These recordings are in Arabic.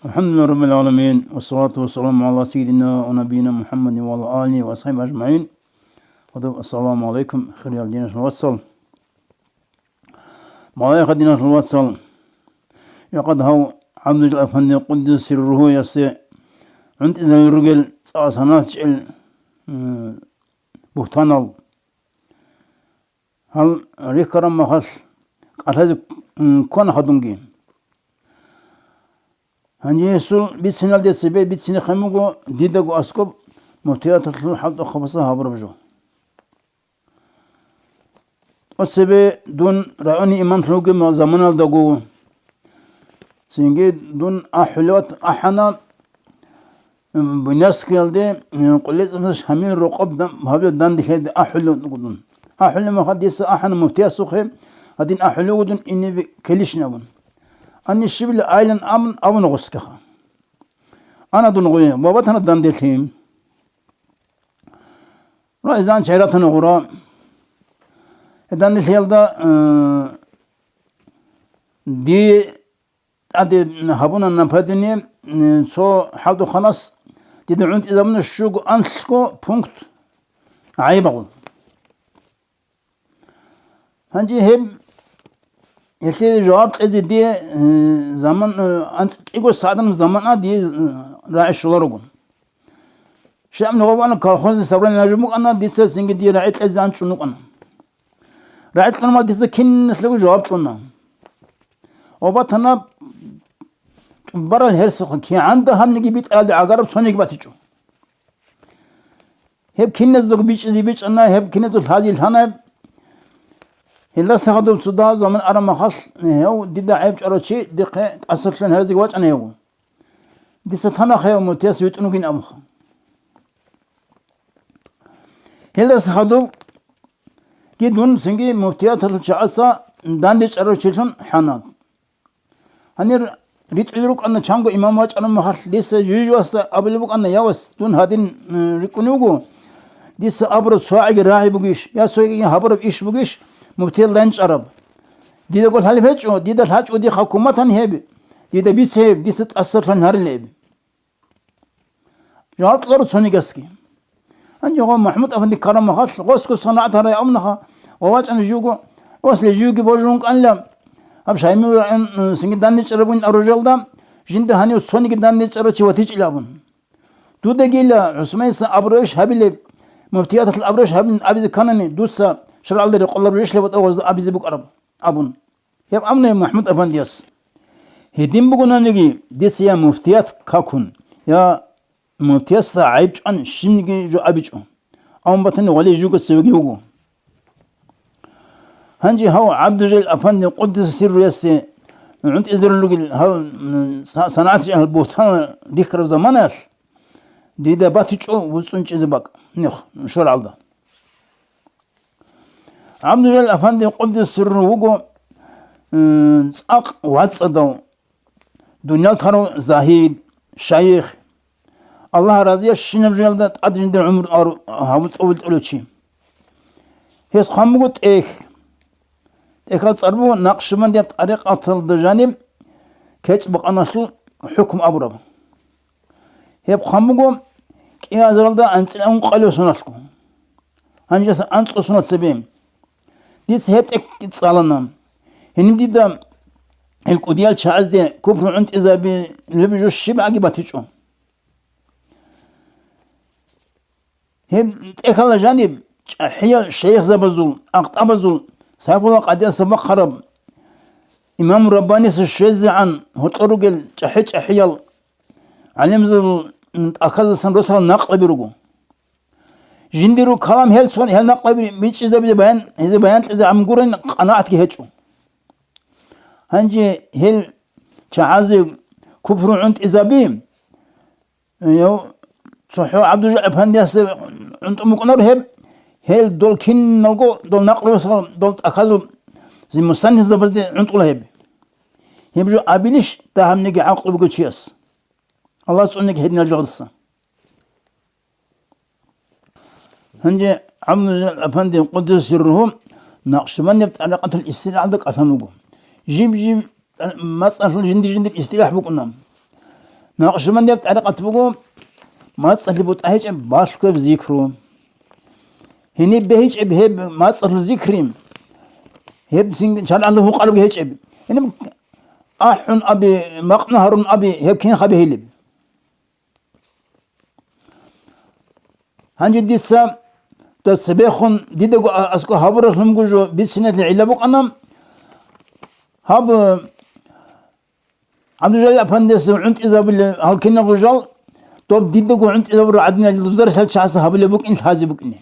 الحمد لله رب العالمين والصلاة والسلام على سيدنا ونبينا محمد وعلى آله وصحبه أجمعين. السلام عليكم خير الدين الوصل ملاك الدين الوصل يقد هو عبد الأفندي قدس سره يسي عند إذا الرجل سنات بهتانال هل ريكرم مخص قتل كون خدونجين hani Yesul bir sinal dese bir sini xamugo didago askop mutiyatlu halda khabasa habrabjo o sebe dun ra'ani iman floge ma zaman dago singe dun ahlat ahana bunas geldi qullet mas hamil raqab habla dan dikhed ahlu dun ahlu ma hadis ahana mutiyas khim hadin ahlu dun inni kelishna bun أني الشبل أيلن أمن أمن غسكها أنا دون غوي بابا تنا دندلهم رأيزان شيراتنا غرا دندل دا دي أدي هبونا نبهدني سو حدو خلاص دي دعونت إذا من الشوق أنسكو بونكت عيبغو هنجي هم Yesi cevap ezi diye zaman ego saatin zaman diye raiş olarak. Şam ne bana kalkhoz sabran najmuk ana disse singi diye raiş ezan çunuk ana. Raiş tanıma disse kin nesle cevap tonna. O batana bara her sıkı ki anda hamne gibi aldı agarab sonik batiço. Hep kin nesle biç ana hep kin nesle hazil hana هلا سخدم صدا زمان أرا مخص هو ديدا عيب شرطي دقة أصلاً هذا زواج أنا هو دي ستانا خير متياس يتنوكين أمخ هلا سخدم كدون سنجي متياس الشعسا داندش شرطي حنان هني ريت يروك أن شانغو إمام واج أنا مخص لسه جيجواس أبلبوك أن ياوس دون هادين ريكونيوغو ديس أبرو سواعي راعي بقيش يا سوي هبرو إيش بقيش مبتل لانش عرب دي يقول هل فيتشو دي ده الحاج ودي حكومة هيب دي ده بيسهب دي تتأثر في النهار الليب جواب لورد سوني قسكي أنجي هو محمود أفندي كرم مخاص غوسكو صناعتها رأي أمنها وواج أنا جوجو وصل جوجي بوجونك أنلم أبش هايمي سنجي دانيش عربون أرجل دام جند هاني سوني دانيش عربي وتيج إلابون دو ده جيلا عثمان أبرش هبلي مفتيات الأبرش هبل أبيز كانني دوسا شرع الله يقول الله ريش لبط أوز أبي زبوك أرب أبون يب أمنا محمود أفندياس هدين بقولنا نجي ديس يا مفتيات كاكون يا مفتيات عيب عن شنجي جو أبيج أم بتن ولي جوك سوي وجو هنجي هو عبد الجليل أفندي قدس سر يستي عند إزر لوجل هل صنعت البوتان ذكر زمانه دي ده باتيجو وسنج إزباك نخ شرع الله عبد الجليل أفندي قدس سره وجو أق واتصدو دنيا ترى زاهد شيخ الله راضي الشنب جلده أدري در عمر هاوت أول تقولشي هيس خاموت أصربو نقش من ديت طريق أطل دجانب كيتش بقى نشل حكم أبرب هيب خاموجو كي أزرلده أنسل أن قالوا سنسكو هنجس أنسل سنة سبيم ديس هيب اتصالنا هنم دي دا القديال شعز دي كفر عند إذا بلبجو الشبع عقباتيشو هيب تأكل جانب حيال شيخ زبزول أقطابزول سيقول الله قد يسبق خرب إمام رباني سشيز عن هطرقل جحيج حيال علم زل أخذ سن رسل نقل برقو جنديرو كلام هل سون هل نقل بيش إذا بيان إذا بيان إذا عمقورن قناعت كهجو هنجي هل شعازي كفر عند إذا بيم يو صحيح عبد الجليل أفندي عند مقنر هب هل دول كين نلقو دول نقل وصل دول أخذوا زي مستني زبز عند الله هب هبجو أبيلش تهم نجي عقل بقول الله سبحانه هدنا الجلسة هنجي عبد الجليل أفندي قدس سرهم نقشبندي بطريقة الاستيلاء عندك أثنوجو جيب مسألة جندي الاستيلاء بقولنا نقشبندي طريقة بقو ما تصلبوا تهيج باشكو بذكرو هني بهيج بهب ما تصل ذكريم هب سين شان الله قلب هيج هنا أحن أبي مقنهر أبي هب كين خبي هلب هنجي ديسا تسبيخون ديدو أسكو هابر لمجو بسنة العلبوك أنا هاب عبد الجلال أفندس عنت إذا بال هالكنا رجال طب ديدو عنت إذا بال عدنا الوزارة شخص هاب لبوك إنت هذي بوك إني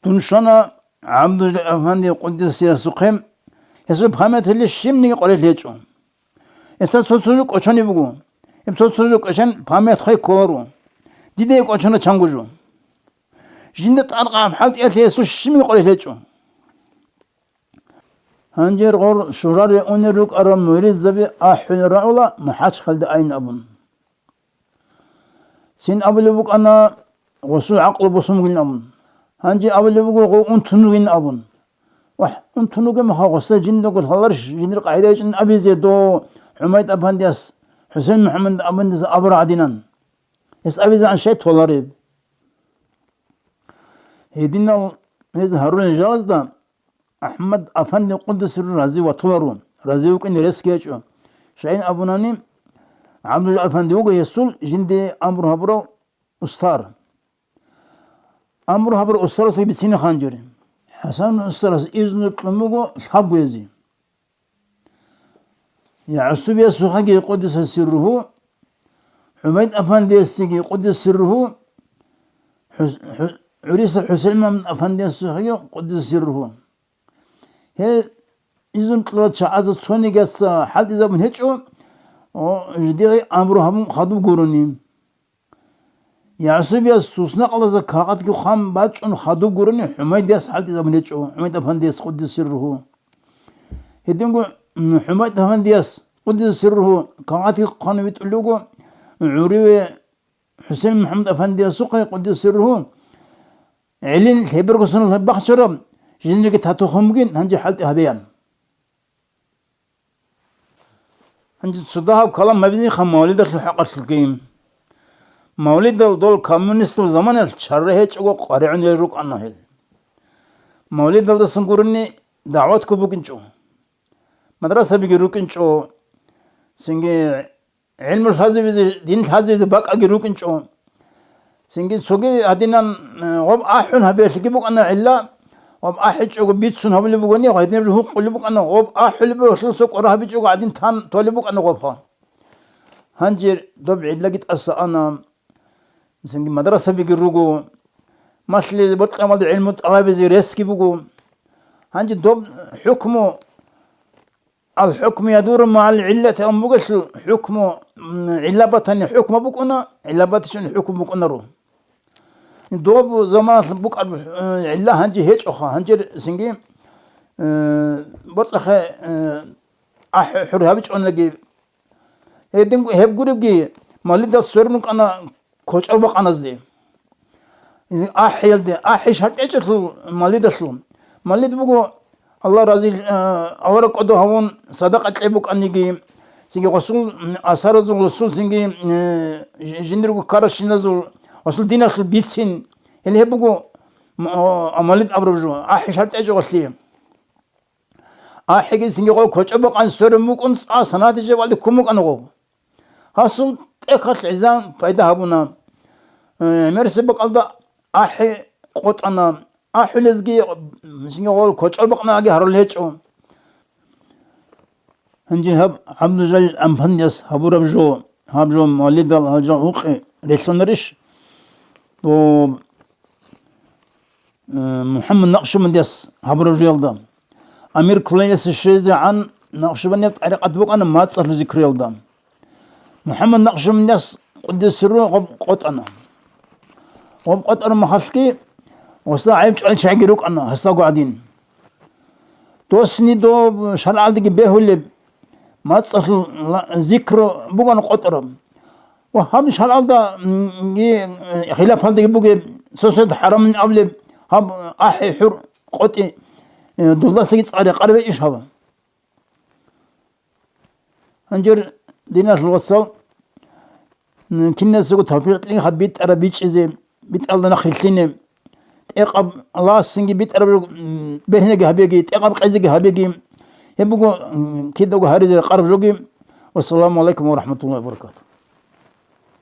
تنشنا عبد الجلال أفندي قدس يسوقهم يسوق بهمة اللي الشمني قريت ليجو يستسوسوك أشاني بقو يستسوسوك أشان بهمة خي كورو ديدك أشانو تشانجوجو جندت أرقام حالت يأتي يسوع الشمي قريت ليجو هنجر غور شرار أونيروك أرام مريز زبي أحل رعولا محاش خلد أين أبون سين أبلبوك أنا غسول عقل بصم قلنا أبون هنجي أبلبوك غو أنتنو قلنا أبون وح أنتنو قم ها غسل جندو قل هلرش جندر قاعدة جن أبي زيدو حماية أبهنديس حسين محمد أبهنديس أبر عدنان يس أبي زي عن شيء تولاريب هيدينا هذا هارون الجواز ده أحمد أفندي قدس الرازي وطولرون رازي وكن رسكيتشو شاين أبوناني عبد الجلال أفندي وقو يسول جندي أمر هبرو أستار أمر هبرو أستار سوي بسيني خانجري حسن أستار إذن قلموغو الحب يزي يعصب يسوخاكي قدس سره حميد أفندي يسيكي قدس سره عريس حسين من أفندي يسوخاكي قدس سره هي إذن قلت شعازة صوني قص حال إذا من هيتشو جديغي أمرو هم خدو قروني يعصب يا سوسنا قلت زكاقات كي خام باتشون خدو قروني حميد يس حال إذا من هيتشو حميد أفندي يس قدس سره هيدينكو حميد أفندي يس قدس سره كاقات كي قانو بيتقلوكو عريوي حسين محمد أفندي يسوقي قدس سره علين هبرقو سنة بخشرم جندك تاتو خمجين هنجي حالتي هبيان هنجي صداها بكلام ما بيزي خم مولد الحقة القيم مولد دول كومونست زمان الشرهج أو قارعون يروك أنهل مولد دول سنقولني دعوتكم بكنشو مدرسة بيجروكنشو سنجي علم الحزب دين الحزب بقى جروكنشو سنجي سوقي هدينا غب أحن هبيش كيبوك أنا علا غب أحج أو بيتسون هبلي بقولني وهدينا بهو قلبي بوك أنا غب أحل بوصل سوق وراه بيجوا قاعدين تان تولي بوك أنا غبها هنجر دب علا جت أصلا أنا سنجي مدرسة بيجروكو ماشلي بطل ما علم الطلاب زي ريسكي بوكو هنجر دب حكمه الحكم يدور مع العلة أم بقش حكمه علبتني حكم بوك أنا علبتشن حكم بوك أنا رو دوب زمان بوك علا هنجي هيج أخا هنجي سنجي بطلخ حر هبيج أنا لقي هيدين هب قريبي مالي ده سرنك أنا كوش أبوك أنا زدي إذا أحيل ده أحيش حتى إيش مالي ده شلون مالي ده بقول الله رازي أورك أدو هون صدقة أبوك أنيجي سنجي رسول أسر رسول سنجي جندرو كارش نزول رسول دين أخل بيسين اللي هبقو أمالد أبرجو أحيش حتى إيش غسليه أحيج سنجي قول كوش أبوك أن سرموك أنس سنات جوال كموك أنغو حصل تأخذ العزام فايدة هبونا مرسبك الله أحي قط أنا أحي لزجي سنجي قول كوش أبوك أنا أجي هرول هيتشو هنجي هب عبد الجلال أمبنيس هبو ربجو هبجو مولد الهجا وقي ريتلونريش و محمد نقشبنديس هبو ربجو يلدام أمير كلينيس الشيزي عن نقشبنديس طريقة بوك أنا ما تصر ذكر يلدام محمد نقشبنديس قدس سرو قط أنا قط أنا محلكي وصلا عيبش على شعيروك أنا هسلا قاعدين توسني دو شرع عندك بيهولي ما تصل ذكر بوغان قطرم وهم شرع ده خلاف عندك بوغي سوسد حرام من قبل هم أحي حر قطي دولة سيد قريب إيش هذا هنجر ديناش الوصل كنا سوق توفيق لي خبيت أرى بيتش زي بيت الله نخلتني تقب الله سنجي بيت أرى بهنا جهبيجي تقب قزي جهبيجي يبقوا كده وهاري قرب جوجي. والسلام عليكم ورحمة الله وبركاته.